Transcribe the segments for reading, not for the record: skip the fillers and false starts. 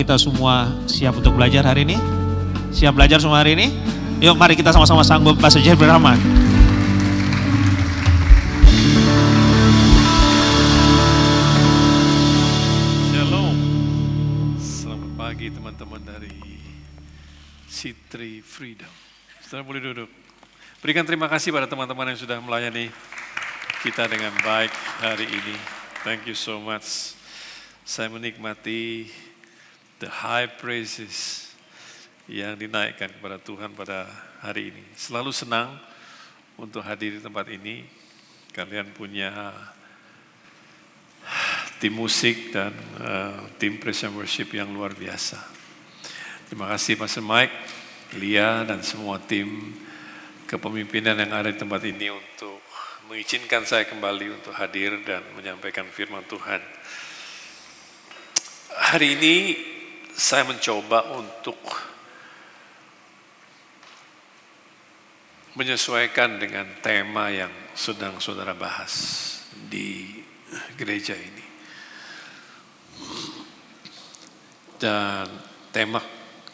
kita semua siap untuk belajar hari ini? Siap belajar semua hari ini? Yuk mari kita sama-sama sanggup bahasa Jibril Rahman. Shalom. Selamat pagi teman-teman dari Citri Freedom. Saudara boleh duduk. Berikan terima kasih pada teman-teman yang sudah melayani kita dengan baik hari ini. Thank you so much. Saya menikmati the high praises yang dinaikkan kepada Tuhan pada hari ini. Selalu senang untuk hadir di tempat ini. Kalian punya tim musik dan tim praise and worship yang luar biasa. Terima kasih Pastor Mike, Lia dan semua tim kepemimpinan yang ada di tempat ini untuk mengizinkan saya kembali untuk hadir dan menyampaikan firman Tuhan. Hari ini saya mencoba untuk menyesuaikan dengan tema yang sedang saudara bahas di gereja ini. Dan tema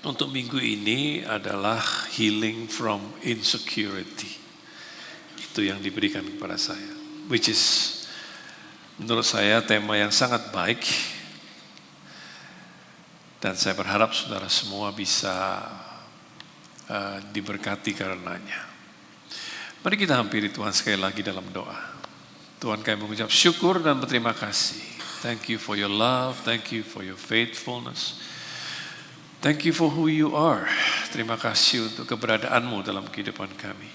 untuk minggu ini adalah healing from insecurity. Itu yang diberikan kepada saya. Which is menurut saya tema yang sangat baik. Dan saya berharap saudara semua bisa diberkati karenanya. Mari kita hampiri Tuhan sekali lagi dalam doa. Tuhan, kami mengucap syukur dan berterima kasih. Thank you for your love, thank you for your faithfulness. Thank you for who you are. Terima kasih untuk keberadaanmu dalam kehidupan kami.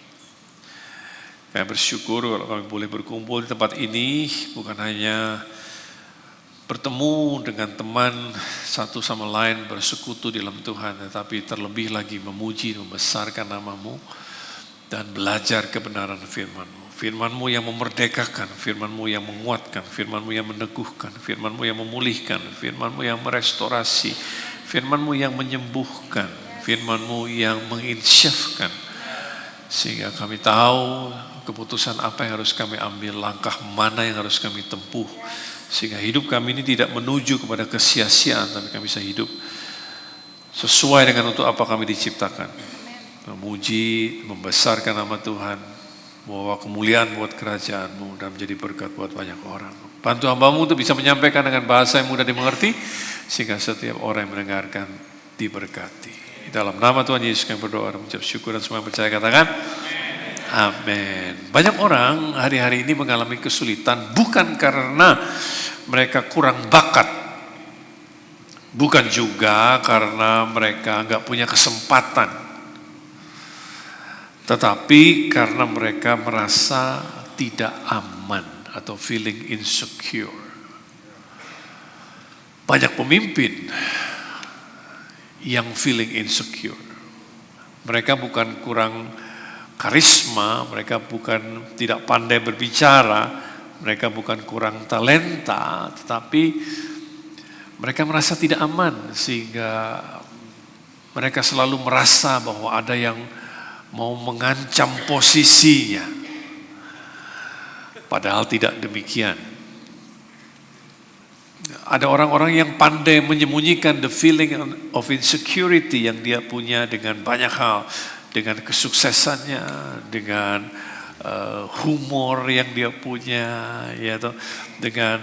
Kami bersyukur kalau kami boleh berkumpul di tempat ini, bukan hanya bertemu dengan teman satu sama lain bersekutu dalam Tuhan, tetapi terlebih lagi memuji, membesarkan nama-Mu dan belajar kebenaran firman-Mu. Firman-Mu yang memerdekakan, firman-Mu yang menguatkan, firman-Mu yang meneguhkan, firman-Mu yang memulihkan, firman-Mu yang merestorasi, firman-Mu yang menyembuhkan, firman-Mu yang menginsyafkan. Sehingga kami tahu keputusan apa yang harus kami ambil, langkah mana yang harus kami tempuh. Sehingga hidup kami ini tidak menuju kepada kesia-siaan, tapi kami bisa hidup sesuai dengan untuk apa kami diciptakan. Memuji, membesarkan nama Tuhan, membawa kemuliaan buat kerajaan-Mu dan menjadi berkat buat banyak orang. Bantu hamba-Mu untuk bisa menyampaikan dengan bahasa yang mudah dimengerti, sehingga setiap orang yang mendengarkan diberkati. Di dalam nama Tuhan Yesus kami berdoa dan mengucap syukur, dan semua yang percaya katakan amin. Banyak orang hari-hari ini mengalami kesulitan bukan karena mereka kurang bakat, bukan juga karena mereka nggak punya kesempatan, tetapi karena mereka merasa tidak aman atau feeling insecure. Banyak pemimpin yang feeling insecure. Mereka bukan kurang karisma, mereka bukan tidak pandai berbicara, mereka bukan kurang talenta, tetapi mereka merasa tidak aman, sehingga mereka selalu merasa bahwa ada yang mau mengancam posisinya. Padahal tidak demikian. Ada orang-orang yang pandai menyembunyikan the feeling of insecurity yang dia punya dengan banyak hal. Dengan kesuksesannya, dengan humor yang dia punya, ya toh, dengan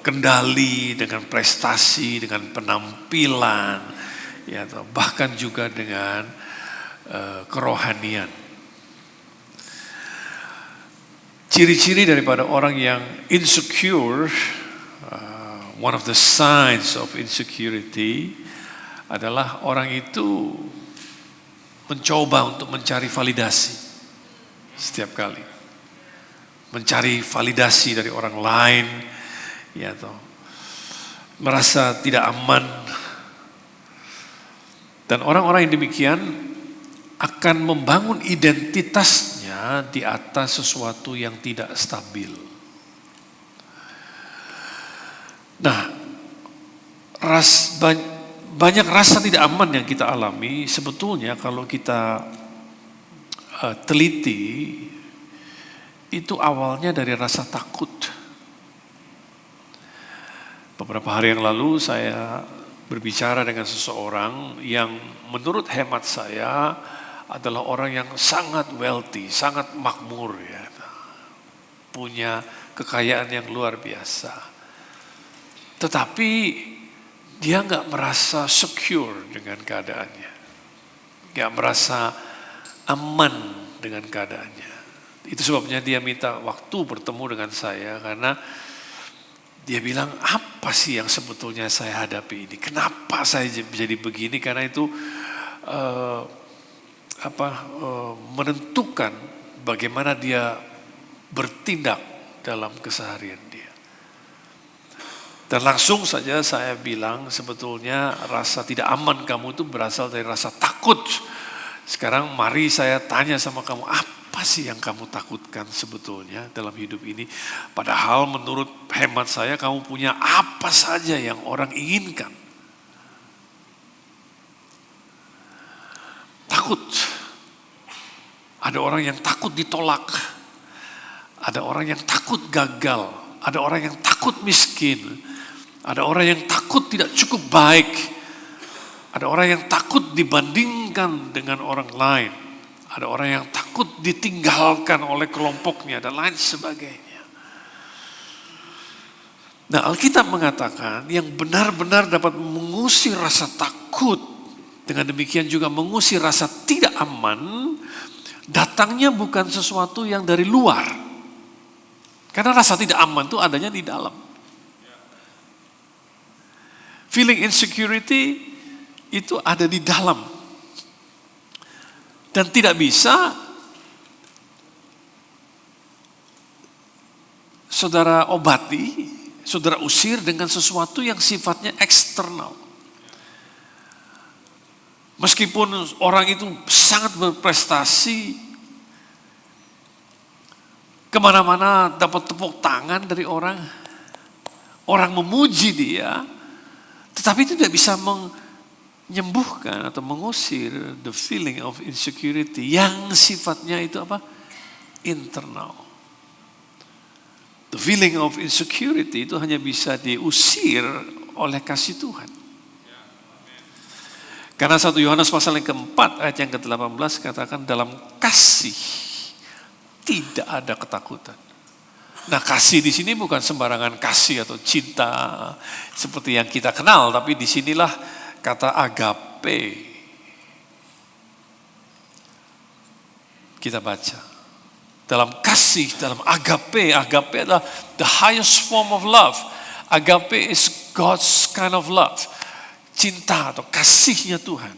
kendali, dengan prestasi, dengan penampilan, ya toh, bahkan juga dengan kerohanian. Ciri-ciri daripada orang yang insecure, one of the signs of insecurity adalah orang itu mencoba untuk mencari validasi setiap kali. Mencari validasi dari orang lain, ya toh. Merasa tidak aman. Dan orang-orang yang demikian akan membangun identitasnya di atas sesuatu yang tidak stabil. Nah, banyak rasa tidak aman yang kita alami sebetulnya kalau kita teliti, itu awalnya dari rasa takut. Beberapa hari yang lalu saya berbicara dengan seseorang yang menurut hemat saya adalah orang yang sangat wealthy, sangat makmur ya. Punya kekayaan yang luar biasa. Tetapi dia nggak merasa secure dengan keadaannya. Nggak merasa aman dengan keadaannya. Itu sebabnya dia minta waktu bertemu dengan saya karena dia bilang, apa sih yang sebetulnya saya hadapi ini? Kenapa saya jadi begini? Karena itu menentukan bagaimana dia bertindak dalam keseharian dia. Dan langsung saja saya bilang, sebetulnya rasa tidak aman kamu itu berasal dari rasa takut. Sekarang mari saya tanya sama kamu, apa sih yang kamu takutkan sebetulnya dalam hidup ini? Padahal menurut hemat saya kamu punya apa saja yang orang inginkan. Takut. Ada orang yang takut ditolak. Ada orang yang takut gagal. Ada orang yang takut miskin. Ada orang yang takut tidak cukup baik. Ada orang yang takut dibandingkan dengan orang lain. Ada orang yang takut ditinggalkan oleh kelompoknya dan lain sebagainya. Nah, Alkitab mengatakan yang benar-benar dapat mengusir rasa takut, dengan demikian juga mengusir rasa tidak aman, datangnya bukan sesuatu yang dari luar. Karena rasa tidak aman itu adanya di dalam. Feeling insecurity itu ada di dalam. Dan tidak bisa saudara obati, saudara usir dengan sesuatu yang sifatnya eksternal. Meskipun orang itu sangat berprestasi, kemana-mana dapat tepuk tangan dari orang, orang memuji dia, tetapi itu tidak bisa menyembuhkan atau mengusir the feeling of insecurity yang sifatnya itu apa? Internal. The feeling of insecurity itu hanya bisa diusir oleh kasih Tuhan. Karena 1 Yohanes pasal yang keempat ayat yang ke-18 katakan dalam kasih tidak ada ketakutan. Nah, kasih di sini bukan sembarangan kasih atau cinta seperti yang kita kenal, tapi disinilah kata agape. Kita baca. Dalam kasih, dalam agape. Agape adalah the highest form of love. Agape is God's kind of love. Cinta atau kasihnya Tuhan.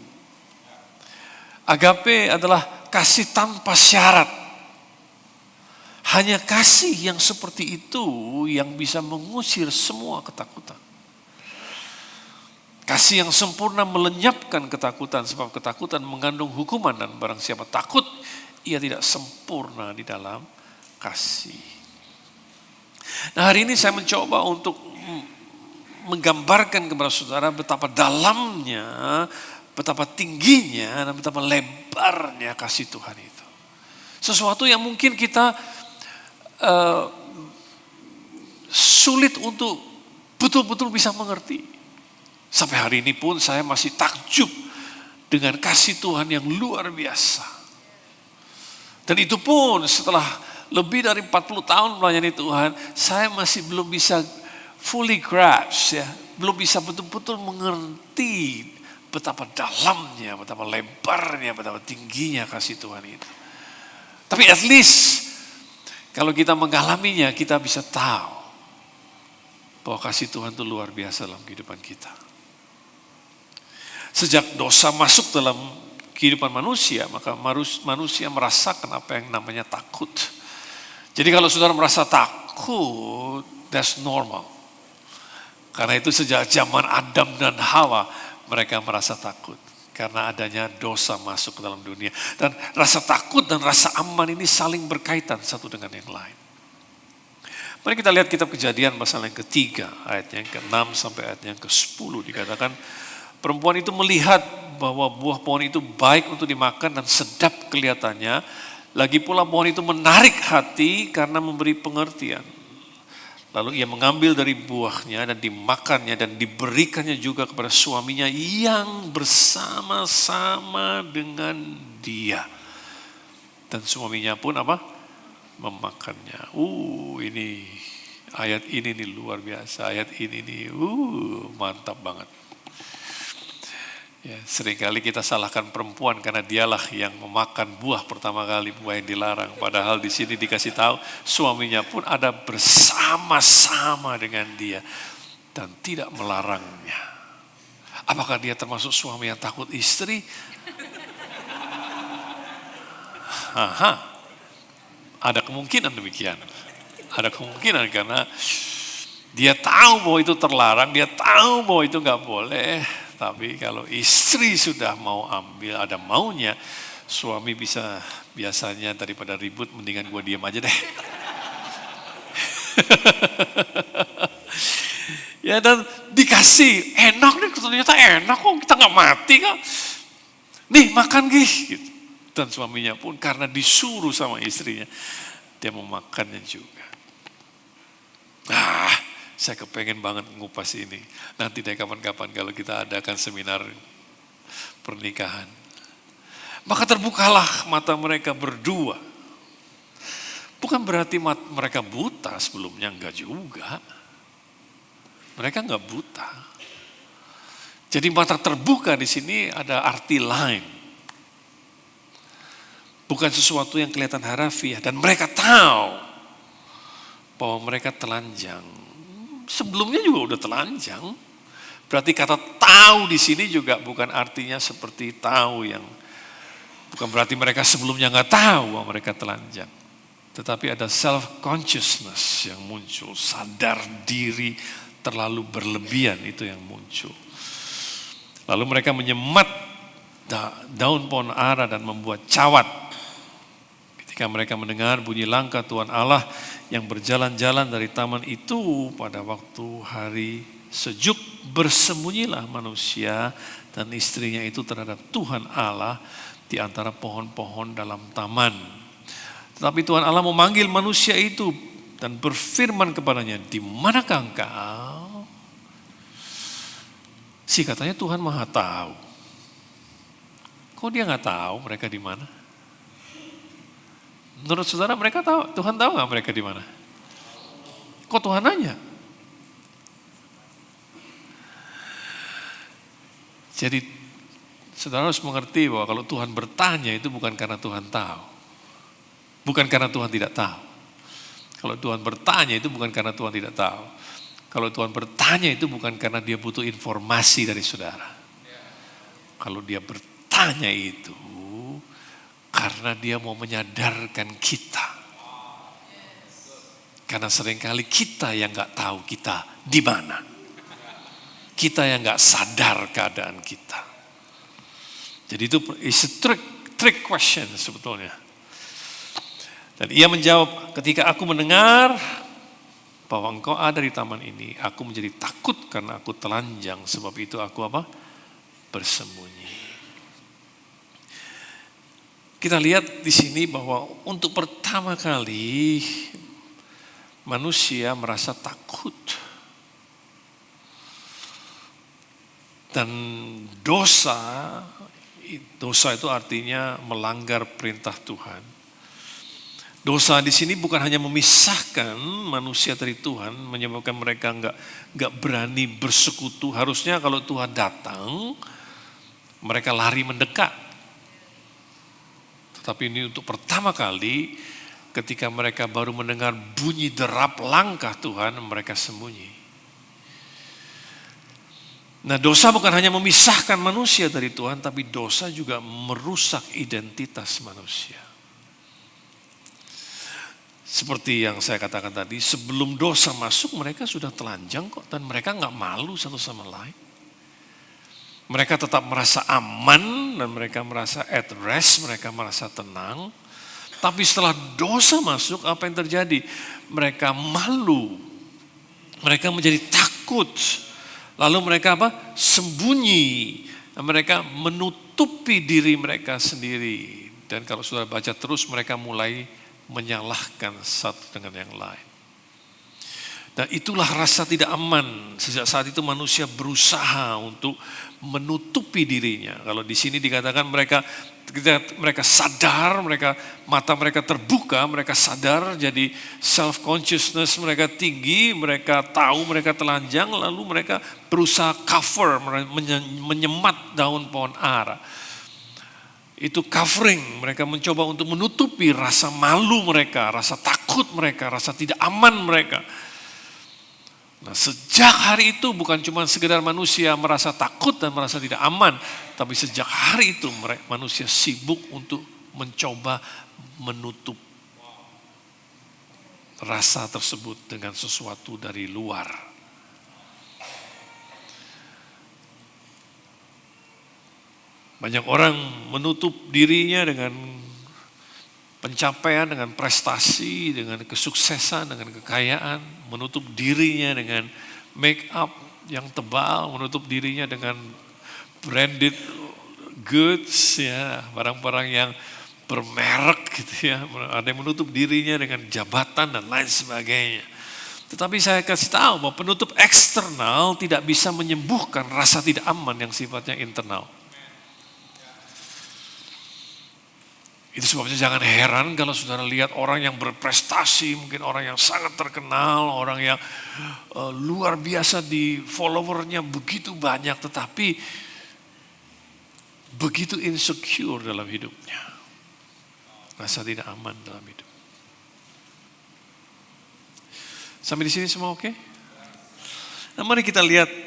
Agape adalah kasih tanpa syarat. Hanya kasih yang seperti itu yang bisa mengusir semua ketakutan. Kasih yang sempurna melenyapkan ketakutan, sebab ketakutan mengandung hukuman dan barang siapa takut, ia tidak sempurna di dalam kasih. Nah, hari ini saya mencoba untuk menggambarkan kepada saudara betapa dalamnya, betapa tingginya, dan betapa lebarnya kasih Tuhan itu. Sesuatu yang mungkin kita sulit untuk betul-betul bisa mengerti. Sampai hari ini pun saya masih takjub dengan kasih Tuhan yang luar biasa. Dan itu pun setelah lebih dari 40 tahun melayani Tuhan, saya masih belum bisa fully grasp, ya, belum bisa betul-betul mengerti betapa dalamnya, betapa lebarnya, betapa tingginya kasih Tuhan itu. Tapi at least kalau kita mengalaminya, kita bisa tahu bahwa kasih Tuhan itu luar biasa dalam kehidupan kita. Sejak dosa masuk dalam kehidupan manusia, maka manusia merasakan apa yang namanya takut. Jadi kalau saudara merasa takut, that's normal. Karena itu sejak zaman Adam dan Hawa, mereka merasa takut. Karena adanya dosa masuk ke dalam dunia. Dan rasa takut dan rasa aman ini saling berkaitan satu dengan yang lain. Mari kita lihat kitab Kejadian pasal yang ketiga, ayat yang ke-6 sampai ayat yang ke-10. Dikatakan, perempuan itu melihat bahwa buah pohon itu baik untuk dimakan dan sedap kelihatannya. Lagi pula pohon itu menarik hati karena memberi pengertian. Lalu ia mengambil dari buahnya dan dimakannya dan diberikannya juga kepada suaminya yang bersama-sama dengan dia. Dan suaminya pun apa? Memakannya. Ini ayat ini nih luar biasa. Ayat ini nih, mantap banget. Ya, seringkali kita salahkan perempuan karena dialah yang memakan buah pertama kali, buah yang dilarang. Padahal di sini dikasih tahu suaminya pun ada bersama-sama dengan dia dan tidak melarangnya. Apakah dia termasuk suami yang takut istri? Ada kemungkinan demikian. Ada kemungkinan karena dia tahu bahwa itu terlarang, dia tahu bahwa itu nggak boleh. Tapi kalau istri sudah mau ambil, ada maunya, suami bisa biasanya daripada ribut, mendingan gue diam aja deh. Ya dan dikasih, enak nih, ternyata enak kok, kita nggak mati kok. Nih makan gitu. Dan suaminya pun karena disuruh sama istrinya, dia mau makannya juga. Saya kepengen banget ngupas ini. Nanti deh kapan-kapan kalau kita adakan seminar pernikahan. Maka terbukalah mata mereka berdua. Bukan berarti mereka buta sebelumnya, enggak juga. Mereka enggak buta. Jadi mata terbuka di sini ada arti lain. Bukan sesuatu yang kelihatan harafiah. Dan mereka tahu bahwa mereka telanjang. Sebelumnya juga udah telanjang. Berarti kata tahu di sini juga bukan artinya seperti tahu yang bukan berarti mereka sebelumnya nggak tahu bahwa mereka telanjang. Tetapi ada self consciousness yang muncul, sadar diri terlalu berlebihan itu yang muncul. Lalu mereka menyemat daun pohon ara dan membuat cawat. Ketika mereka mendengar bunyi langkah Tuhan Allah yang berjalan-jalan dari taman itu pada waktu hari sejuk, bersembunyilah manusia dan istrinya itu terhadap Tuhan Allah di antara pohon-pohon dalam taman. Tetapi Tuhan Allah memanggil manusia itu dan berfirman kepadanya, di manakah engkau? Katanya Tuhan Maha tahu. Kok dia nggak tahu mereka di mana? Menurut saudara mereka tahu, Tuhan tahu nggak mereka di mana? Kok Tuhan nanya? Jadi saudara harus mengerti bahwa kalau Tuhan bertanya itu bukan karena Tuhan tahu. Bukan karena Tuhan tidak tahu. Kalau Tuhan bertanya itu bukan karena Tuhan tidak tahu. Kalau Tuhan bertanya itu bukan karena dia butuh informasi dari saudara. Kalau dia bertanya itu karena dia mau menyadarkan kita. Karena seringkali kita yang gak tahu kita di mana. Kita yang gak sadar keadaan kita. Jadi itu is a trick question sebetulnya. Dan ia menjawab, ketika aku mendengar bahwa engkau ada di taman ini, aku menjadi takut karena aku telanjang. Sebab itu aku apa? Bersembunyi. Kita lihat di sini bahwa untuk pertama kali manusia merasa takut. Dan dosa itu artinya melanggar perintah Tuhan. Dosa di sini bukan hanya memisahkan manusia dari Tuhan, menyebabkan mereka nggak berani bersekutu. Harusnya kalau Tuhan datang, mereka lari mendekat. Tapi ini untuk pertama kali ketika mereka baru mendengar bunyi derap langkah Tuhan, mereka sembunyi. Nah, dosa bukan hanya memisahkan manusia dari Tuhan, tapi dosa juga merusak identitas manusia. Seperti yang saya katakan tadi, sebelum dosa masuk mereka sudah telanjang kok, dan mereka nggak malu satu sama lain. Mereka tetap merasa aman dan mereka merasa at rest, mereka merasa tenang. Tapi setelah dosa masuk, apa yang terjadi? Mereka malu, mereka menjadi takut. Lalu mereka apa? Sembunyi. Mereka menutupi diri mereka sendiri. Dan kalau sudah baca terus, mereka mulai menyalahkan satu dengan yang lain. Dan itulah rasa tidak aman. Sejak saat itu manusia berusaha untuk menutupi dirinya. Kalau di sini dikatakan mereka sadar, mata mereka terbuka, mereka sadar, jadi self consciousness mereka tinggi, mereka tahu mereka telanjang, lalu mereka berusaha cover, menyemat daun pohon ara. Itu covering, mereka mencoba untuk menutupi rasa malu mereka, rasa takut mereka, rasa tidak aman mereka. Nah, sejak hari itu bukan cuma sekedar manusia merasa takut dan merasa tidak aman, tapi sejak hari itu manusia sibuk untuk mencoba menutup rasa tersebut dengan sesuatu dari luar. Banyak orang menutup dirinya dengan pencapaian, dengan prestasi, dengan kesuksesan, dengan kekayaan, menutup dirinya dengan make up yang tebal, menutup dirinya dengan branded goods, ya, barang-barang yang bermerek gitu ya. Ada yang menutup dirinya dengan jabatan dan lain sebagainya. Tetapi saya kasih tahu bahwa penutup eksternal tidak bisa menyembuhkan rasa tidak aman yang sifatnya internal. Itu sebabnya jangan heran kalau saudara lihat orang yang berprestasi, mungkin orang yang sangat terkenal, orang yang luar biasa di followernya begitu banyak, tetapi begitu insecure dalam hidupnya. Rasa tidak aman dalam hidup. Sampai di sini semua oke? Nah, mari kita lihat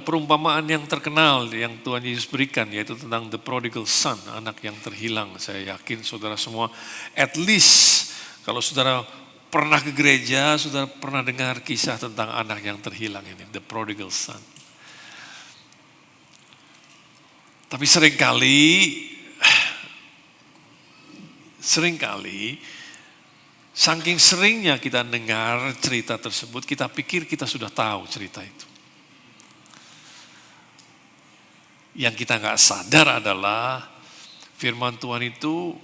perumpamaan yang terkenal yang Tuhan Yesus berikan, yaitu tentang the prodigal son, anak yang terhilang. Saya yakin saudara semua, at least kalau saudara pernah ke gereja, saudara pernah dengar kisah tentang anak yang terhilang ini, the prodigal son. Tapi seringkali saking seringnya kita dengar cerita tersebut, kita pikir kita sudah tahu cerita itu. Yang kita nggak sadar adalah firman Tuhan itu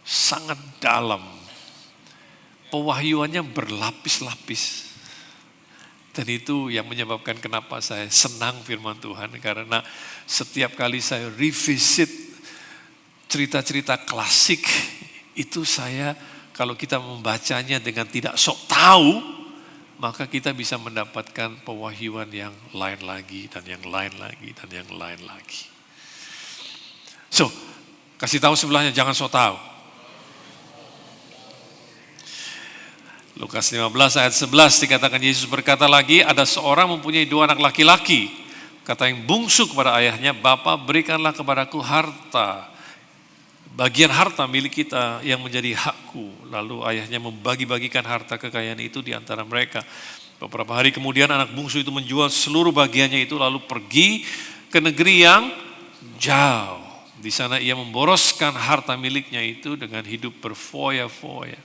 sangat dalam. Pewahyuannya berlapis-lapis. Dan itu yang menyebabkan kenapa saya senang firman Tuhan. Karena setiap kali saya revisit cerita-cerita klasik, itu saya kalau kita membacanya dengan tidak sok tahu, maka kita bisa mendapatkan pewahyuan yang lain lagi, dan yang lain lagi, dan yang lain lagi. So, kasih tahu sebelahnya, jangan sok tahu. Lukas 15 ayat 11 dikatakan, Yesus berkata lagi, ada seorang mempunyai 2 anak laki-laki. Kata yang bungsu kepada ayahnya, Bapa, berikanlah kepadaku harta, bagian harta milik kita yang menjadi hakku. Lalu ayahnya membagi-bagikan harta kekayaan itu di antara mereka. Beberapa hari kemudian anak bungsu itu menjual seluruh bagiannya itu, lalu pergi ke negeri yang jauh. Di sana ia memboroskan harta miliknya itu dengan hidup berfoya-foya.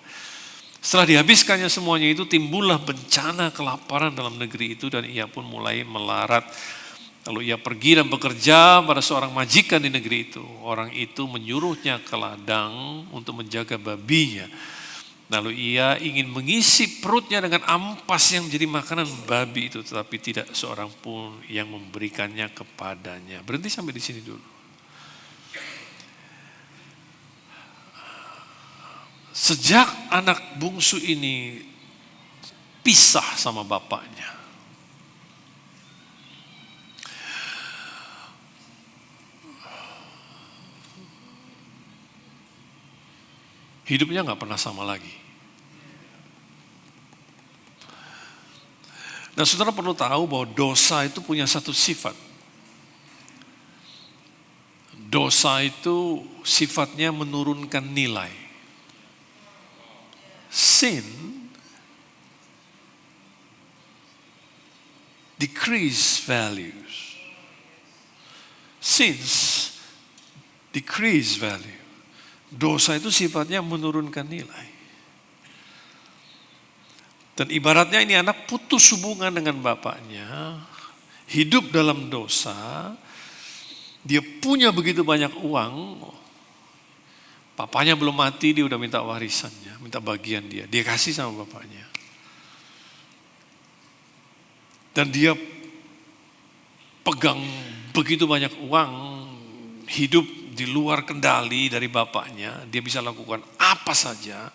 Setelah dihabiskannya semuanya itu, timbullah bencana kelaparan dalam negeri itu, dan ia pun mulai melarat. Lalu ia pergi dan bekerja pada seorang majikan di negeri itu. Orang itu menyuruhnya ke ladang untuk menjaga babinya. Lalu ia ingin mengisi perutnya dengan ampas yang menjadi makanan babi itu, tetapi tidak seorang pun yang memberikannya kepadanya. Berhenti sampai di sini dulu. Sejak anak bungsu ini pisah sama bapaknya, hidupnya gak pernah sama lagi. Nah, saudara perlu tahu bahwa dosa itu punya satu sifat. Dosa itu sifatnya menurunkan nilai. Sin decrease values. Sins decrease value. Dosa itu sifatnya menurunkan nilai. Dan ibaratnya ini anak putus hubungan dengan bapaknya, hidup dalam dosa, dia punya begitu banyak uang, papanya belum mati, dia udah minta warisannya, minta bagian dia kasih sama bapaknya. Dan dia pegang begitu banyak uang, hidup di luar kendali dari bapaknya, dia bisa lakukan apa saja,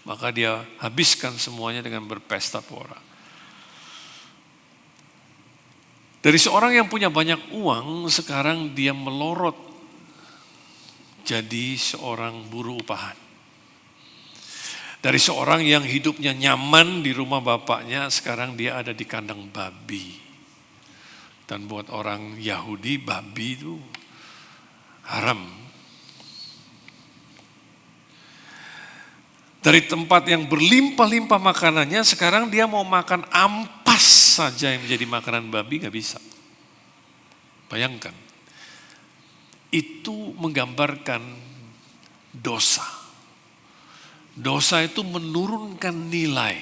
maka dia habiskan semuanya dengan berpesta pora. Dari seorang yang punya banyak uang, sekarang dia melorot jadi seorang buruh upahan. Dari seorang yang hidupnya nyaman di rumah bapaknya, sekarang dia ada di kandang babi. Dan buat orang Yahudi, babi itu haram. Dari tempat yang berlimpah-limpah makanannya, sekarang dia mau makan ampas saja yang menjadi makanan babi, gak bisa. Bayangkan, itu menggambarkan dosa. Dosa itu menurunkan nilai.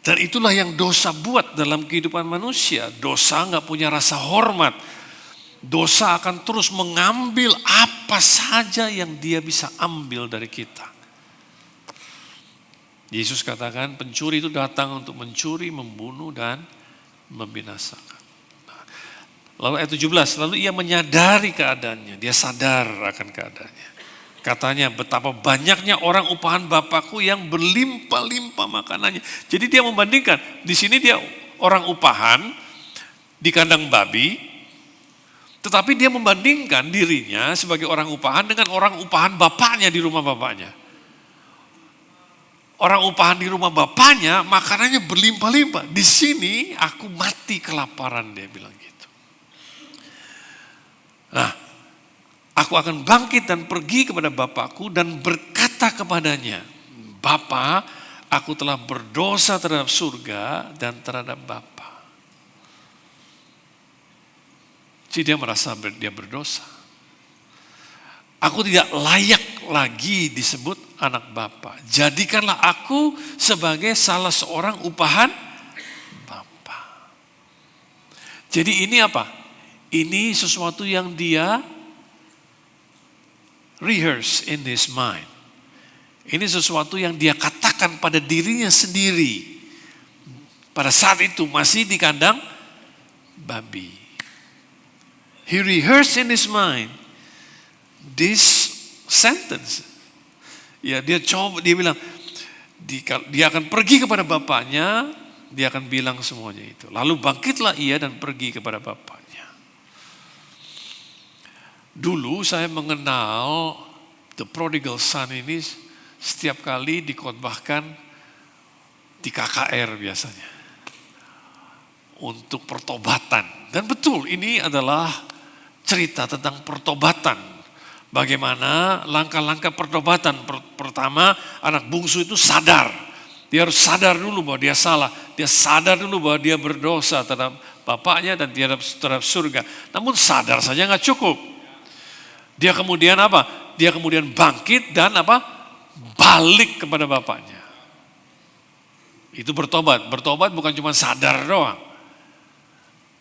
Dan itulah yang dosa buat dalam kehidupan manusia. Dosa gak punya rasa hormat. Dosa akan terus mengambil apa saja yang dia bisa ambil dari kita. Yesus katakan pencuri itu datang untuk mencuri, membunuh, dan membinasakan. Lalu ayat 17, lalu ia menyadari keadaannya. Dia sadar akan keadaannya. Katanya betapa banyaknya orang upahan Bapakku yang berlimpah-limpah makanannya. Jadi dia membandingkan, di sini dia orang upahan di kandang babi, tetapi dia membandingkan dirinya sebagai orang upahan dengan orang upahan bapaknya di rumah bapaknya. Orang upahan di rumah bapaknya makanannya berlimpah-limpah. Di sini aku mati kelaparan, dia bilang gitu. Nah, aku akan bangkit dan pergi kepada Bapakku dan berkata kepadanya, Bapa, aku telah berdosa terhadap surga dan terhadap Bapa. Jadi dia merasa dia berdosa. Aku tidak layak lagi disebut anak Bapa. Jadikanlah aku sebagai salah seorang upahan Bapa. Jadi ini apa? Ini sesuatu yang dia rehearse in his mind. Ini sesuatu yang dia katakan pada dirinya sendiri. Pada saat itu masih di kandang babi. He rehearsed in his mind this sentence. Ya, dia bilang dia akan pergi kepada bapaknya, dia akan bilang semuanya itu. Lalu bangkitlah ia dan pergi kepada bapaknya. Dulu saya mengenal the prodigal son ini setiap kali dikhotbahkan di KKR biasanya. Untuk pertobatan. Dan betul ini adalah cerita tentang pertobatan. Bagaimana langkah-langkah pertobatan. Pertama, anak bungsu itu sadar. Dia harus sadar dulu bahwa dia salah. Dia sadar dulu bahwa dia berdosa terhadap bapaknya dan terhadap surga. Namun sadar saja nggak cukup. Dia kemudian apa? Dia kemudian bangkit dan apa? Balik kepada bapaknya. Itu bertobat. Bertobat bukan cuma sadar doang.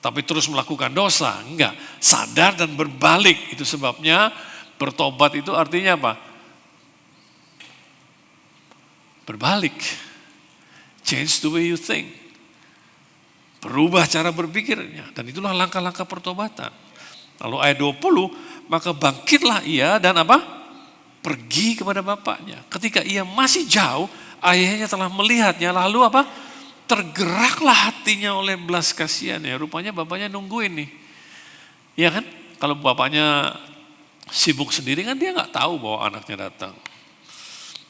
Tapi terus melakukan dosa. Enggak. Sadar dan berbalik. Itu sebabnya bertobat itu artinya apa? Berbalik. Change the way you think. Berubah cara berpikirnya. Dan itulah langkah-langkah pertobatan. Lalu ayat 20, maka bangkitlah ia dan apa? Pergi kepada bapaknya. Ketika ia masih jauh, ayahnya telah melihatnya. Lalu apa? Tergeraklah hatinya oleh belas kasihan. Ya, rupanya bapaknya nungguin nih. Ya kan? Kalau bapaknya sibuk sendiri kan dia nggak tahu bahwa anaknya datang.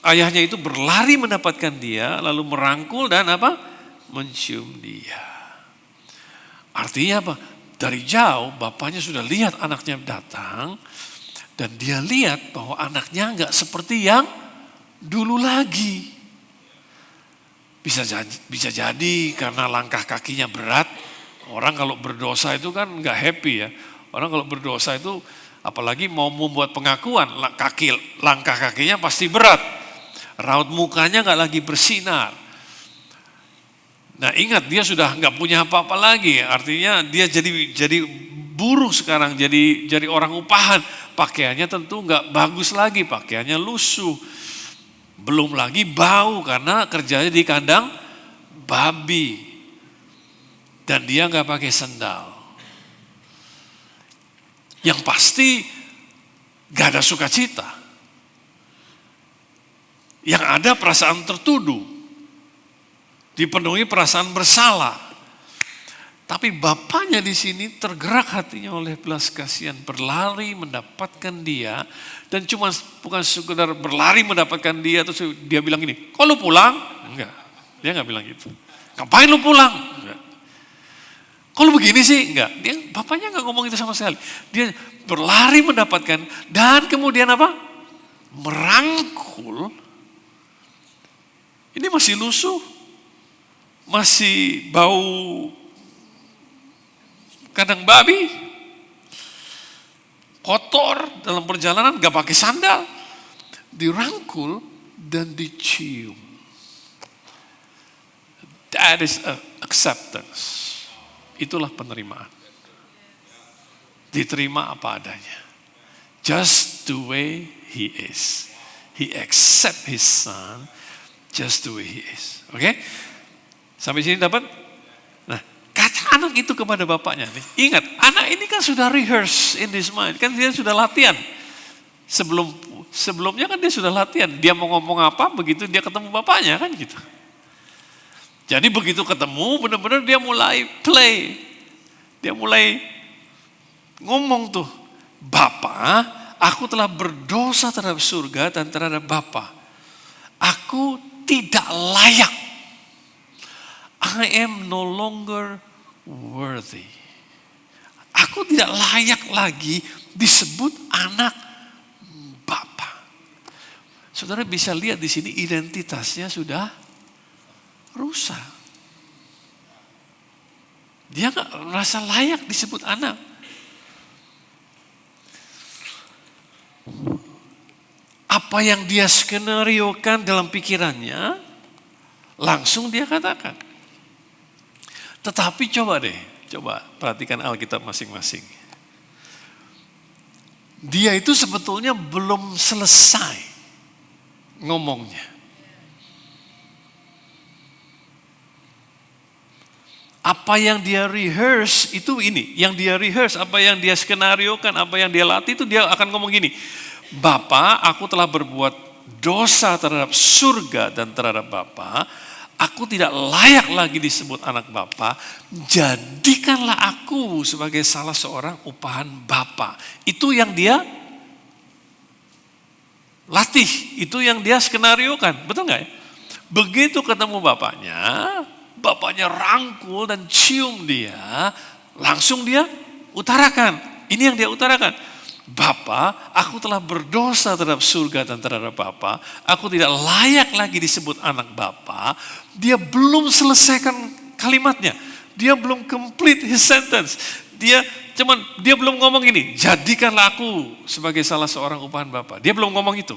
Ayahnya itu berlari mendapatkan dia, lalu merangkul dan apa? Mencium dia. Artinya apa? Dari jauh bapaknya sudah lihat anaknya datang dan dia lihat bahwa anaknya nggak seperti yang dulu lagi. Bisa jadi karena langkah kakinya berat. Orang kalau berdosa itu kan nggak happy ya. Orang kalau berdosa itu apalagi mau membuat pengakuan, langkah kakinya pasti berat. Raut mukanya nggak lagi bersinar. Nah ingat dia sudah nggak punya apa-apa lagi, artinya dia jadi buruh sekarang, jadi orang upahan. Pakaiannya tentu nggak bagus lagi, pakaiannya lusuh. Belum lagi bau karena kerjanya di kandang babi, dan dia nggak pakai sendal. Yang pasti gak ada sukacita. Yang ada perasaan tertuduh, dipenuhi perasaan bersalah. Tapi bapaknya di sini tergerak hatinya oleh belas kasihan, berlari mendapatkan dia, dan cuma bukan sekedar berlari mendapatkan dia, terus dia bilang gini, kok lu pulang? Enggak, dia nggak bilang gitu. Ngapain lu pulang? Enggak. Kok lu begini sih? Enggak. Bapaknya nggak ngomong itu sama sekali. Dia berlari mendapatkan, dan kemudian apa? Merangkul. Ini masih lusuh, masih bau kandang babi, kotor dalam perjalanan, gak pakai sandal, dirangkul dan dicium. That is acceptance. Itulah penerimaan. Diterima apa adanya. Just the way he is. He accept his son just the way he is. Oke? Sampai sini dapat? Nah, kata anak itu kepada bapaknya. Ingat, anak ini kan sudah rehearse in his mind. Kan dia sudah latihan. Sebelumnya kan dia sudah latihan. Dia mau ngomong apa, begitu dia ketemu bapaknya kan gitu. Jadi begitu ketemu, benar-benar dia mulai play. Dia mulai ngomong tuh, Bapa, aku telah berdosa terhadap surga dan terhadap Bapa. Aku tidak layak. I am no longer worthy. Aku tidak layak lagi disebut anak Bapa. Saudara bisa lihat di sini identitasnya sudah rusak. Dia gak merasa layak disebut anak. Apa yang dia skenariokan dalam pikirannya, langsung dia katakan. Tetapi coba perhatikan Alkitab masing-masing. Dia itu sebetulnya belum selesai ngomongnya. Apa yang dia rehearse itu ini, yang dia rehearse, apa yang dia skenariokan, apa yang dia latih itu dia akan ngomong gini, Bapa, aku telah berbuat dosa terhadap surga dan terhadap Bapa, aku tidak layak lagi disebut anak Bapa, jadikanlah aku sebagai salah seorang upahan Bapa. Itu yang dia latih, itu yang dia skenariokan, betul nggak ya? Begitu ketemu bapaknya rangkul dan cium dia, langsung dia utarakan. Ini yang dia utarakan. Bapa, aku telah berdosa terhadap surga dan terhadap Bapa. Aku tidak layak lagi disebut anak Bapa. Dia belum selesaikan kalimatnya. Dia belum complete his sentence. Dia belum ngomong ini, jadikanlah aku sebagai salah seorang upahan Bapa. Dia belum ngomong itu.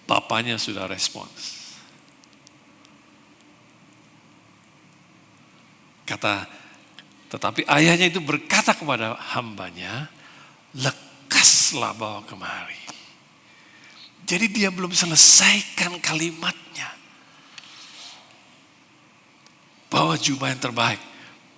Bapaknya sudah respons. Tetapi ayahnya itu berkata kepada hambanya, lekaslah bawa kemari. Jadi dia belum selesaikan kalimatnya. Bawa jubah yang terbaik,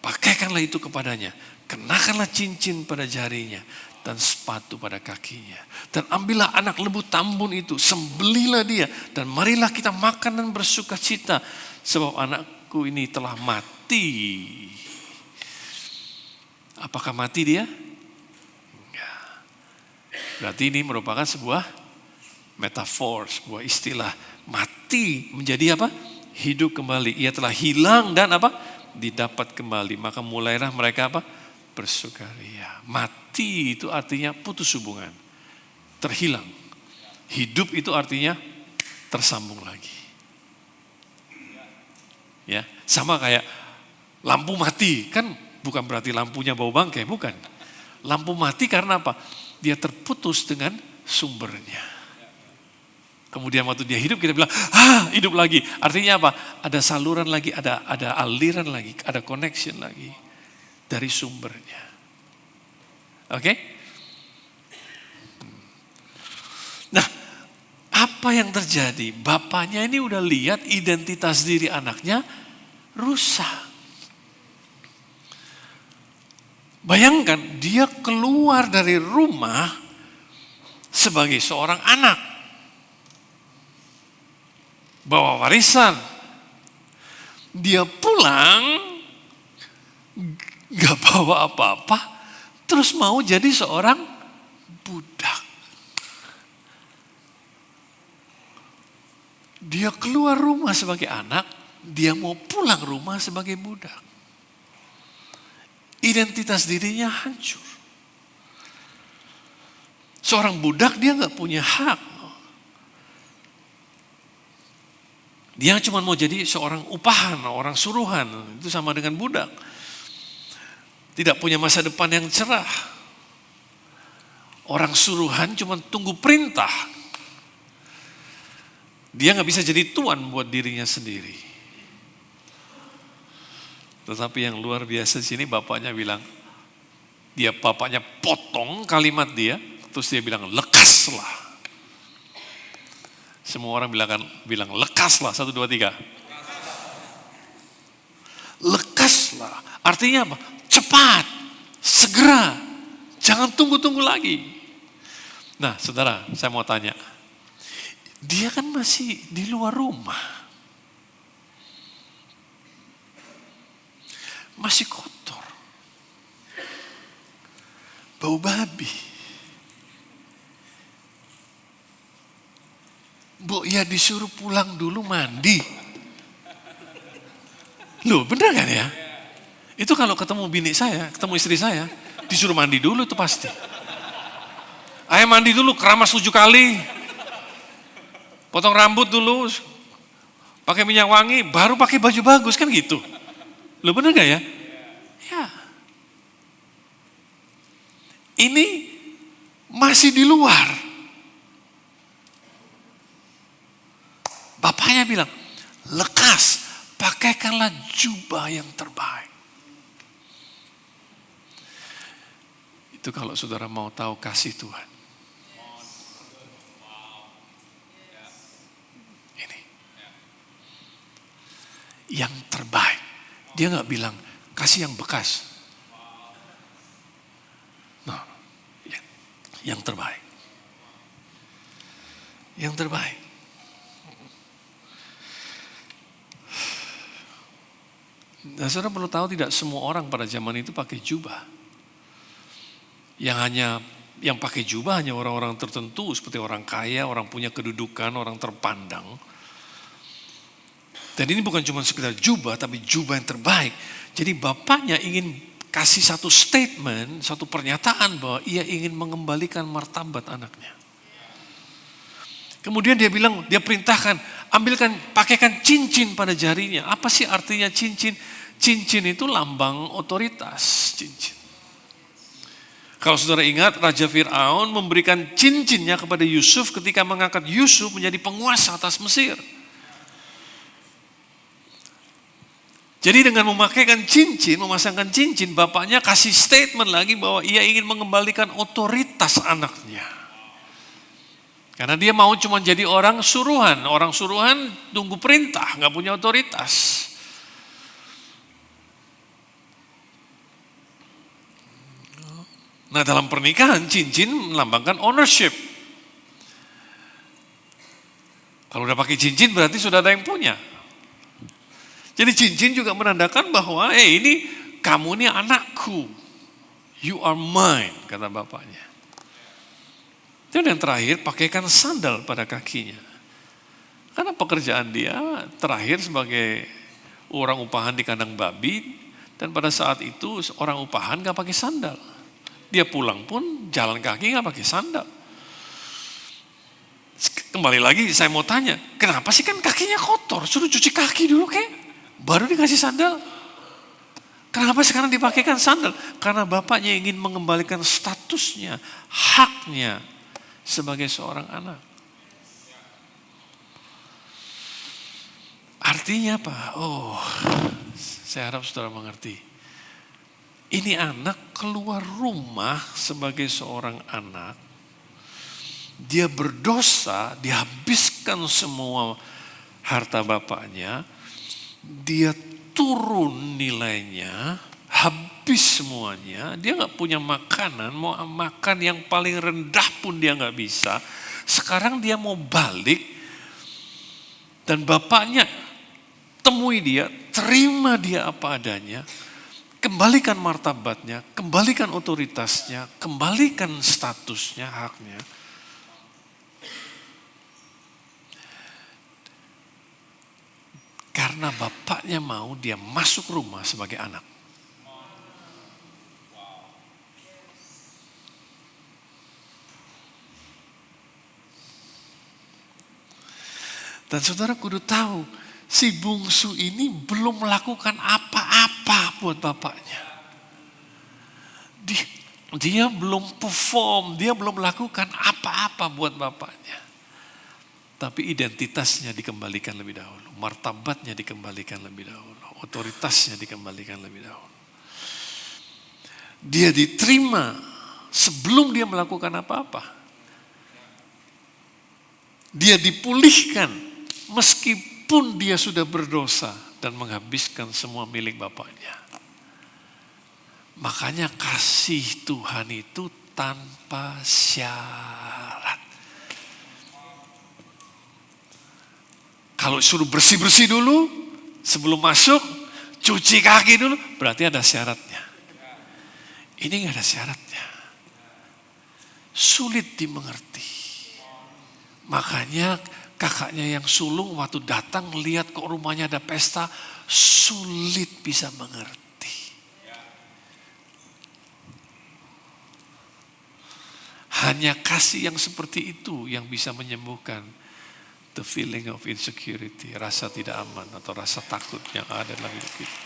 pakaikanlah itu kepadanya, kenakanlah cincin pada jarinya dan sepatu pada kakinya. Dan ambillah anak lembu tambun itu, sembelilah dia, dan marilah kita makan dan bersuka cita, sebab anakku ini telah mati. Apakah mati dia? Enggak. Berarti ini merupakan sebuah metafor, sebuah istilah. Mati menjadi apa? Hidup kembali. Ia telah hilang dan apa? Didapat kembali. Maka mulailah mereka apa? Bersukaria. Mati itu artinya putus hubungan. Terhilang. Hidup itu artinya tersambung lagi. Ya, sama kayak lampu mati, kan bukan berarti lampunya bau bangkai, bukan. Lampu mati karena apa? Dia terputus dengan sumbernya. Kemudian waktu dia hidup kita bilang, hidup lagi. Artinya apa? Ada saluran lagi, ada aliran lagi, ada connection lagi dari sumbernya. Oke? Nah, apa Apa yang terjadi? Bapaknya ini udah lihat identitas diri anaknya rusak. Bayangkan dia keluar dari rumah sebagai seorang anak. Bawa warisan. Dia pulang gak bawa apa-apa, terus mau jadi seorang budak. Dia keluar rumah sebagai anak, dia mau pulang rumah sebagai budak. Identitas dirinya hancur. Seorang budak dia gak punya hak. Dia cuma mau jadi seorang upahan, orang suruhan. Itu sama dengan budak. Tidak punya masa depan yang cerah. Orang suruhan cuma tunggu perintah. Dia gak bisa jadi tuan buat dirinya sendiri. Tetapi yang luar biasa di sini bapaknya bilang, bapaknya potong kalimat dia, terus dia bilang lekaslah. Semua orang bilang lekaslah, 1, 2, 3. Lekaslah, artinya apa? Cepat, segera, jangan tunggu-tunggu lagi. Nah saudara, saya mau tanya, dia kan masih di luar rumah. Masih kotor. Bau babi. Ya disuruh pulang dulu mandi. Loh bener kan ya? Itu kalau ketemu bini saya, ketemu istri saya, disuruh mandi dulu itu pasti. Ayo mandi dulu, keramas 7 kali. Potong rambut dulu, pakai minyak wangi, baru pakai baju bagus kan gitu. Loh bener gak ya? Ya. Ini masih di luar. Bapaknya bilang, lekas, pakaikanlah jubah yang terbaik. Itu kalau saudara mau tahu kasih Tuhan. Ini. Yang terbaik. Dia gak bilang, kasih yang bekas. Nah, yang terbaik. Yang terbaik. Nah, saudara perlu tahu tidak semua orang pada zaman itu pakai jubah. Yang pakai jubah hanya orang-orang tertentu seperti orang kaya, orang punya kedudukan, orang terpandang. Dan ini bukan cuma sekedar jubah, tapi jubah yang terbaik. Jadi bapaknya ingin kasih satu statement, satu pernyataan bahwa ia ingin mengembalikan martabat anaknya. Kemudian dia bilang, dia perintahkan, pakaikan cincin pada jarinya. Apa sih artinya cincin? Cincin itu lambang otoritas, cincin. Kalau saudara ingat, Raja Fir'aun memberikan cincinnya kepada Yusuf ketika mengangkat Yusuf menjadi penguasa atas Mesir. Jadi dengan memasangkan cincin, bapaknya kasih statement lagi bahwa ia ingin mengembalikan otoritas anaknya. Karena dia mau cuma jadi orang suruhan tunggu perintah, nggak punya otoritas. Nah dalam pernikahan cincin melambangkan ownership. Kalau udah pakai cincin berarti sudah ada yang punya. Jadi cincin juga menandakan bahwa ini kamu ini anakku. You are mine, kata bapaknya. Dan yang terakhir, pakaikan sandal pada kakinya. Karena pekerjaan dia terakhir sebagai orang upahan di kandang babi. Dan pada saat itu orang upahan gak pakai sandal. Dia pulang pun jalan kaki gak pakai sandal. Kembali lagi saya mau tanya, kenapa sih kan kakinya kotor? Suruh cuci kaki dulu baru dikasih sandal. Kenapa sekarang dipakaikan sandal? Karena bapaknya ingin mengembalikan statusnya, haknya sebagai seorang anak. Artinya apa? Saya harap saudara mengerti. Ini anak keluar rumah sebagai seorang anak dia berdosa, dihabiskan semua harta bapaknya, dia turun nilainya, habis semuanya, dia nggak punya makanan, mau makan yang paling rendah pun dia nggak bisa. Sekarang dia mau balik, dan bapaknya temui dia, terima dia apa adanya, kembalikan martabatnya, kembalikan otoritasnya, kembalikan statusnya, haknya. Karena bapaknya mau dia masuk rumah sebagai anak. Dan saudara kudu tahu, si bungsu ini belum melakukan apa-apa buat bapaknya. Dia belum perform, dia belum melakukan apa-apa buat bapaknya. Tapi identitasnya dikembalikan lebih dahulu, martabatnya dikembalikan lebih dahulu, otoritasnya dikembalikan lebih dahulu. Dia diterima sebelum dia melakukan apa-apa. Dia dipulihkan meskipun dia sudah berdosa dan menghabiskan semua milik bapaknya. Makanya kasih Tuhan itu tanpa syarat. Kalau suruh bersih-bersih dulu, sebelum masuk, cuci kaki dulu, berarti ada syaratnya. Ini nggak ada syaratnya. Sulit dimengerti. Makanya kakaknya yang sulung waktu datang lihat kok rumahnya ada pesta, sulit bisa mengerti. Hanya kasih yang seperti itu yang bisa menyembuhkan the feeling of insecurity, rasa tidak aman atau rasa takut yang ada dalam hidup kita.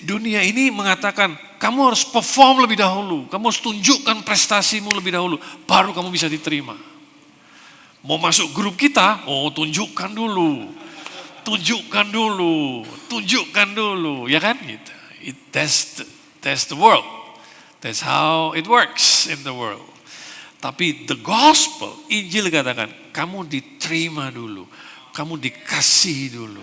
Dunia ini mengatakan kamu harus perform lebih dahulu, kamu harus tunjukkan prestasimu lebih dahulu, baru kamu bisa diterima. Mau masuk grup kita, tunjukkan dulu, ya kan? Gitu. That's the world, that's how it works in the world. Tapi the gospel, Injil katakan, kamu diterima dulu, kamu dikasih dulu.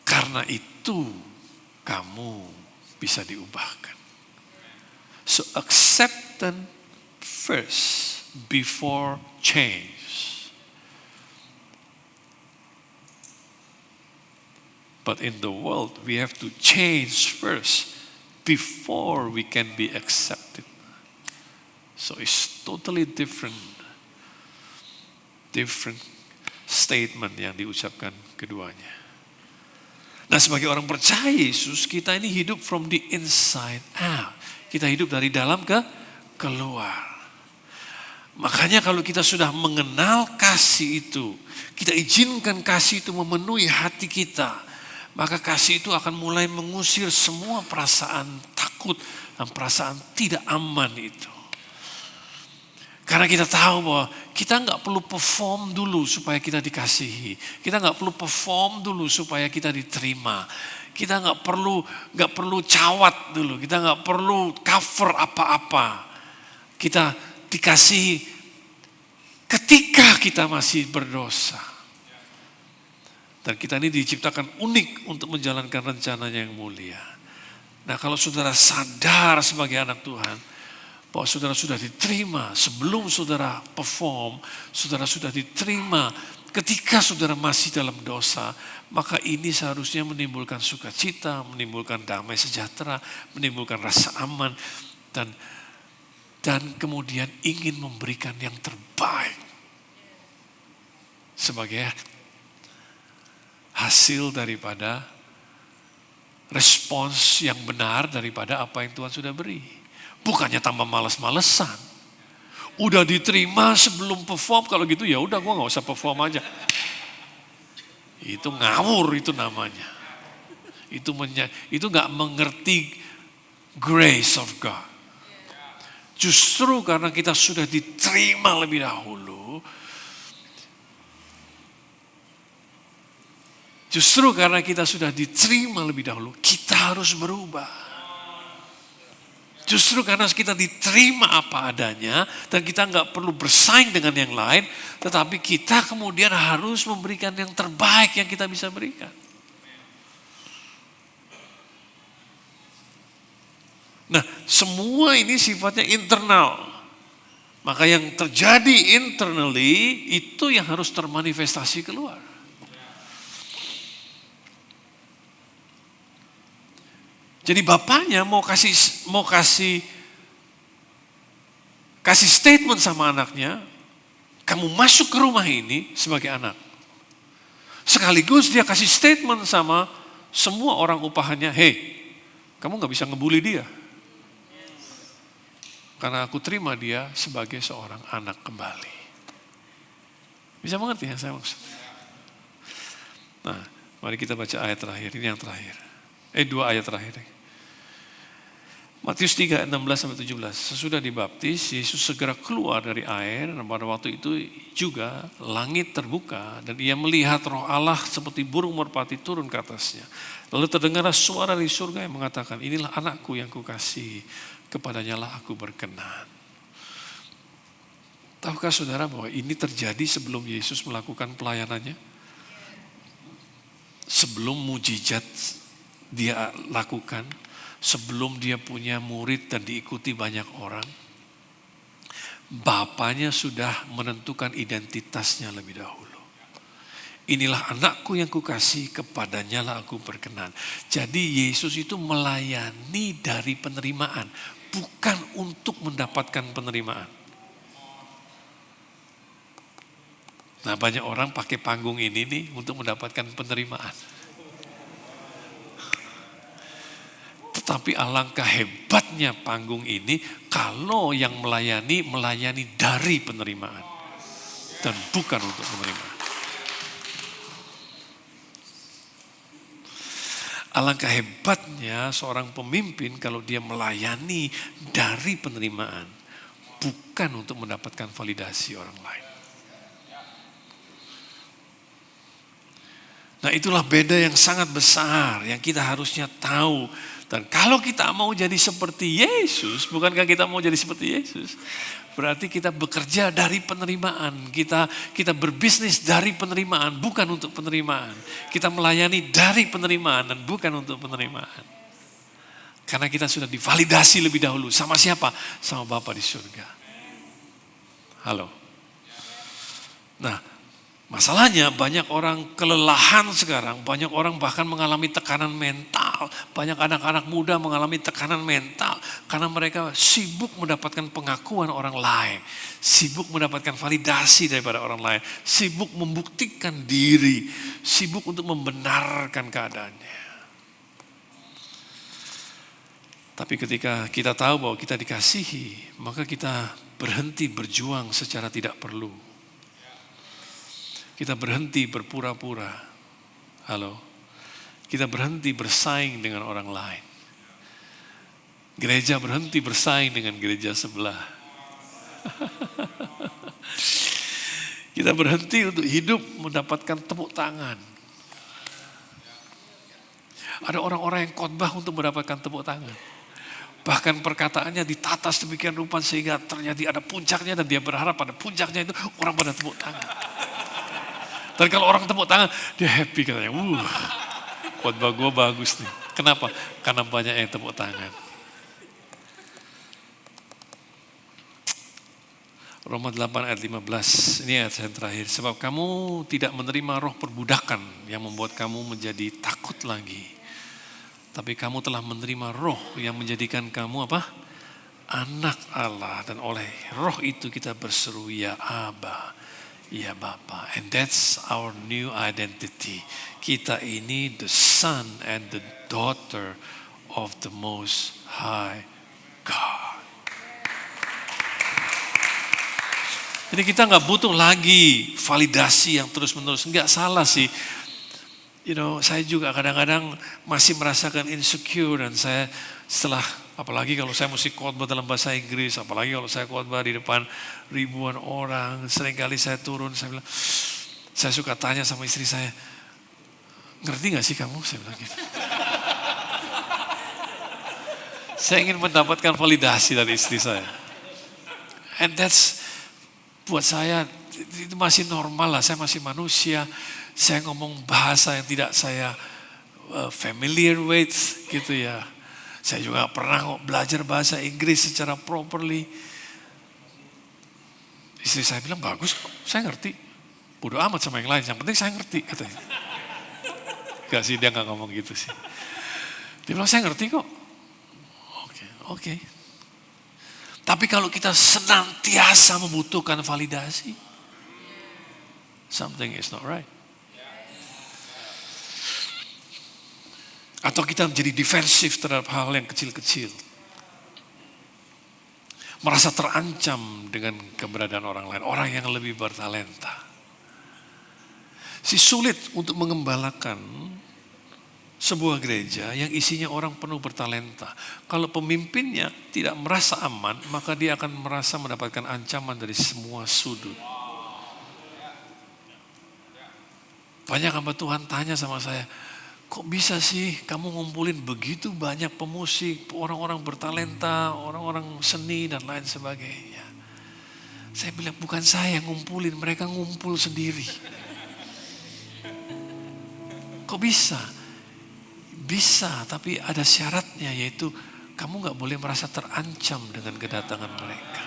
Karena itu kamu bisa diubahkan. So acceptance first before change. But in the world we have to change first before we can be accepted. So it's totally different statement yang diucapkan keduanya. Nah, sebagai orang percaya Yesus, kita ini hidup from the inside out. Kita hidup dari dalam ke keluar. Makanya kalau kita sudah mengenal kasih itu, kita izinkan kasih itu memenuhi hati kita, maka kasih itu akan mulai mengusir semua perasaan takut dan perasaan tidak aman itu. Karena kita tahu bahwa kita nggak perlu perform dulu supaya kita dikasihi. Kita nggak perlu perform dulu supaya kita diterima. Kita nggak perlu cawat dulu. Kita nggak perlu cover apa-apa. Kita dikasihi ketika kita masih berdosa. Dan kita ini diciptakan unik untuk menjalankan rencananya yang mulia. Nah, kalau saudara sadar sebagai anak Tuhan, bahwa saudara sudah diterima sebelum saudara perform, saudara sudah diterima ketika saudara masih dalam dosa, maka ini seharusnya menimbulkan sukacita, menimbulkan damai sejahtera, menimbulkan rasa aman, dan kemudian ingin memberikan yang terbaik sebagai hasil daripada respons yang benar daripada apa yang Tuhan sudah beri. Bukannya tambah malas-malesan. Udah diterima sebelum perform, kalau gitu ya udah gua nggak usah perform aja. Itu ngawur itu namanya. Itu nggak mengerti grace of God. Justru karena kita sudah diterima lebih dahulu, kita harus berubah. Justru karena kita diterima apa adanya dan kita nggak perlu bersaing dengan yang lain, tetapi kita kemudian harus memberikan yang terbaik yang kita bisa berikan. Nah, semua ini sifatnya internal. Maka yang terjadi internally itu yang harus termanifestasi keluar. Jadi bapaknya mau kasih statement sama anaknya, kamu masuk ke rumah ini sebagai anak. Sekaligus dia kasih statement sama semua orang upahannya, hey, kamu gak bisa ngebully dia. Karena aku terima dia sebagai seorang anak kembali. Bisa mengerti yang saya maksud? Nah, mari kita baca ayat terakhir, ini yang terakhir. 2 ayat terakhir. Matius 3, 16-17. Sesudah dibaptis, Yesus segera keluar dari air, dan pada waktu itu juga langit terbuka, dan ia melihat Roh Allah seperti burung merpati turun ke atasnya. Lalu terdengarlah suara dari surga yang mengatakan, inilah anakku yang kukasihi, kepadanya lah aku berkenan. Tahukah saudara bahwa ini terjadi sebelum Yesus melakukan pelayanannya? Sebelum mujizat dia lakukan, sebelum dia punya murid dan diikuti banyak orang, Bapaknya sudah menentukan identitasnya lebih dahulu. Inilah anakku yang kukasihi, kepadanya lah aku berkenan. Jadi Yesus itu melayani dari penerimaan, bukan untuk mendapatkan penerimaan. Nah, banyak orang pakai panggung ini nih untuk mendapatkan penerimaan. Tetapi alangkah hebatnya panggung ini kalau yang melayani dari penerimaan dan bukan untuk penerimaan. Alangkah hebatnya seorang pemimpin kalau dia melayani dari penerimaan, bukan untuk mendapatkan validasi orang lain. Nah, itulah beda yang sangat besar yang kita harusnya tahu. Dan kalau kita mau jadi seperti Yesus, bukankah kita mau jadi seperti Yesus? Berarti kita bekerja dari penerimaan, kita berbisnis dari penerimaan, bukan untuk penerimaan. Kita melayani dari penerimaan dan bukan untuk penerimaan. Karena kita sudah divalidasi lebih dahulu. Sama siapa? Sama Bapa di surga. Halo. Nah, masalahnya banyak orang kelelahan sekarang, banyak orang bahkan mengalami tekanan mental, banyak anak-anak muda mengalami tekanan mental karena mereka sibuk mendapatkan pengakuan orang lain, sibuk mendapatkan validasi daripada orang lain, sibuk membuktikan diri, sibuk untuk membenarkan keadaannya. Tapi ketika kita tahu bahwa kita dikasihi, maka kita berhenti berjuang secara tidak perlu. Kita berhenti berpura-pura. Halo. Kita berhenti bersaing dengan orang lain. Gereja berhenti bersaing dengan gereja sebelah. Kita berhenti untuk hidup mendapatkan tepuk tangan. Ada orang-orang yang khotbah untuk mendapatkan tepuk tangan. Bahkan perkataannya ditata sedemikian rupa sehingga terjadi ada puncaknya dan dia berharap pada puncaknya itu orang pada tepuk tangan. Dan kalau orang tepuk tangan, dia happy katanya. Khotbah gue bagus nih. Kenapa? Karena banyak yang tepuk tangan. Roma 8 ayat 15, ini ayat yang terakhir. Sebab kamu tidak menerima roh perbudakan yang membuat kamu menjadi takut lagi. Tapi kamu telah menerima roh yang menjadikan kamu apa? Anak Allah. Dan oleh roh itu kita berseru, ya Aba. Ya Bapa, and that's our new identity. Kita ini the son and the daughter of the Most High God. Jadi kita nggak butuh lagi validasi yang terus-menerus. Nggak salah sih. Saya juga kadang-kadang masih merasakan insecure dan saya setelah, apalagi kalau saya mesti khotbah dalam bahasa Inggris, apalagi kalau saya khotbah di depan ribuan orang, seringkali saya turun, saya bilang, saya suka tanya sama istri saya, ngerti gak sih kamu? Saya bilang gitu. Saya ingin mendapatkan validasi dari istri saya. And that's, buat saya, itu masih normal lah. Saya masih manusia. Saya ngomong bahasa yang tidak saya familiar with, gitu ya. Saya juga pernah belajar bahasa Inggris secara properly. Istri saya bilang, bagus kok, saya ngerti. Bodoh amat sama yang lain, yang penting saya ngerti, katanya. Gak sih, dia gak ngomong gitu sih. Dia bilang, saya ngerti kok. Oke. Tapi kalau kita senantiasa membutuhkan validasi, something is not right. Atau kita menjadi defensif terhadap hal yang kecil-kecil. Merasa terancam dengan keberadaan orang lain, orang yang lebih bertalenta. Sulit untuk mengembalakan sebuah gereja yang isinya orang penuh bertalenta. Kalau pemimpinnya tidak merasa aman, maka dia akan merasa mendapatkan ancaman dari semua sudut. Banyak hamba Tuhan tanya sama saya, kok bisa sih kamu ngumpulin begitu banyak pemusik, orang-orang bertalenta, orang-orang seni dan lain sebagainya. Saya bilang bukan saya yang ngumpulin, mereka ngumpul sendiri. Kok bisa? Bisa, tapi ada syaratnya, yaitu kamu gak boleh merasa terancam dengan kedatangan mereka.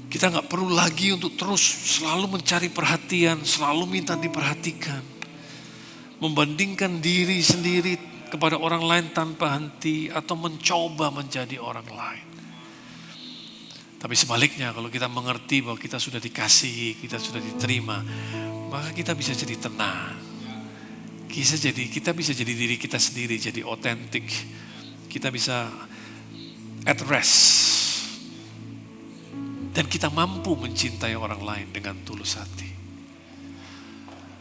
Kita gak perlu lagi untuk terus selalu mencari perhatian, selalu minta diperhatikan. Membandingkan diri sendiri kepada orang lain tanpa henti atau mencoba menjadi orang lain. Tapi sebaliknya, kalau kita mengerti bahwa kita sudah dikasihi, kita sudah diterima, maka kita bisa jadi tenang. Kita bisa jadi diri kita sendiri, jadi otentik. Kita bisa at rest. Dan kita mampu mencintai orang lain dengan tulus hati.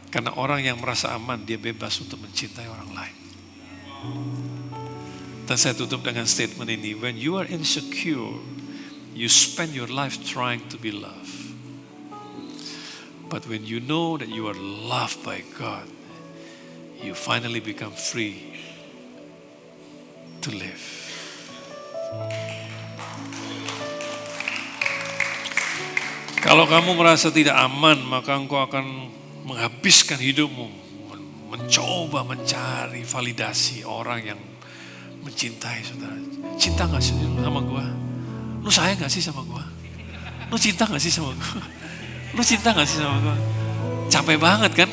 Karena orang yang merasa aman, dia bebas untuk mencintai orang lain. Dan saya tutup dengan statement ini. When you are insecure, you spend your life trying to be loved. But when you know that you are loved by God, you finally become free to live. Kalau kamu merasa tidak aman, maka engkau akan menghabiskan hidupmu mencoba mencari validasi orang yang mencintai saudara. Cinta gak sih sama gua? Lu sayang gak sih sama gua? Lu cinta gak sih sama gua? Lu cinta gak sih sama gua? Capek banget kan?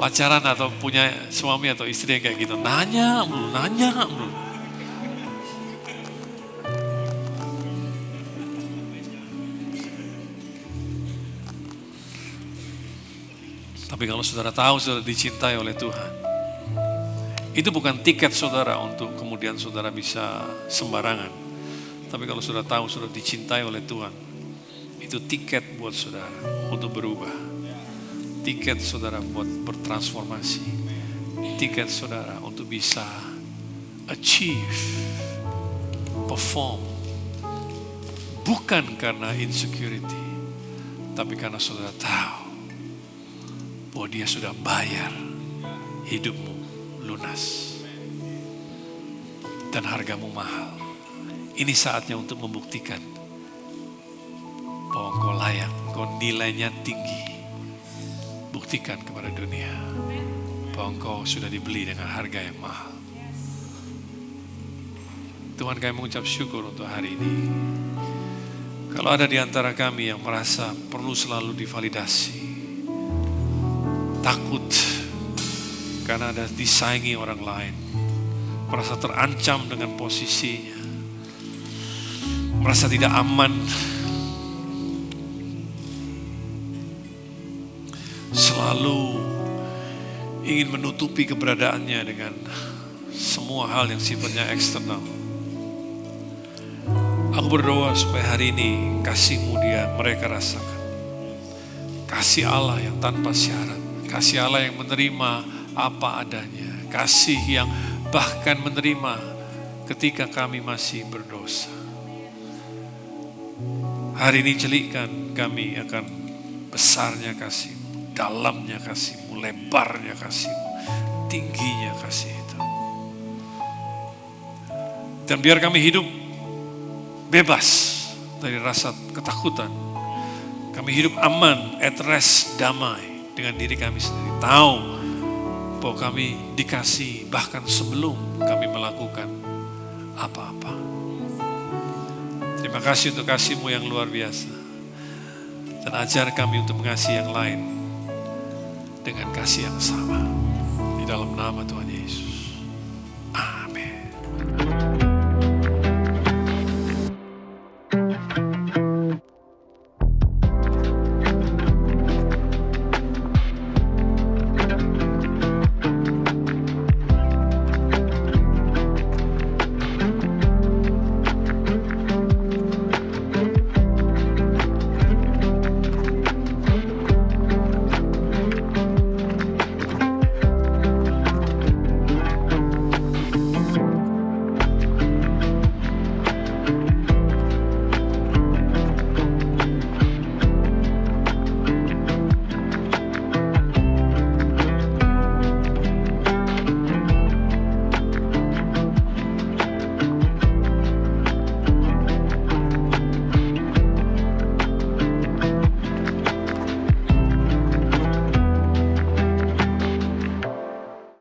Pacaran atau punya suami atau istri yang kayak gitu. Nanya mulu. Tapi kalau saudara tahu saudara dicintai oleh Tuhan, itu bukan tiket saudara untuk kemudian saudara bisa sembarangan. Tapi kalau saudara tahu saudara dicintai oleh Tuhan, itu tiket buat saudara untuk berubah. Tiket saudara buat bertransformasi. Tiket saudara untuk bisa achieve, perform. Bukan karena insecurity, tapi karena saudara tahu bahwa dia sudah bayar hidupmu lunas. Dan hargamu mahal. Ini saatnya untuk membuktikan bahwa engkau layak, engkau nilainya tinggi. Buktikan kepada dunia bahwa engkau sudah dibeli dengan harga yang mahal. Tuhan, kami mengucap syukur untuk hari ini. Kalau ada di antara kami yang merasa perlu selalu divalidasi, takut karena ada disaingi orang lain, merasa terancam dengan posisinya, merasa tidak aman, selalu ingin menutupi keberadaannya dengan semua hal yang sifatnya eksternal. Aku berdoa supaya hari ini kasih-Mu mereka rasakan. Kasih Allah yang tanpa syarat. Kasih Allah yang menerima apa adanya. Kasih yang bahkan menerima ketika kami masih berdosa. Hari ini celikkan kami akan besarnya kasih-Mu, dalamnya kasih-Mu, lebarnya kasih-Mu, tingginya kasih itu. Dan biar kami hidup bebas dari rasa ketakutan. Kami hidup aman, at rest, damai dengan diri kami sendiri. Tahu bahwa kami dikasih bahkan sebelum kami melakukan apa-apa. Terima kasih untuk kasih-Mu yang luar biasa. Dan ajar kami untuk mengasihi yang lain dengan kasih yang sama. Di dalam nama Tuhan Yesus.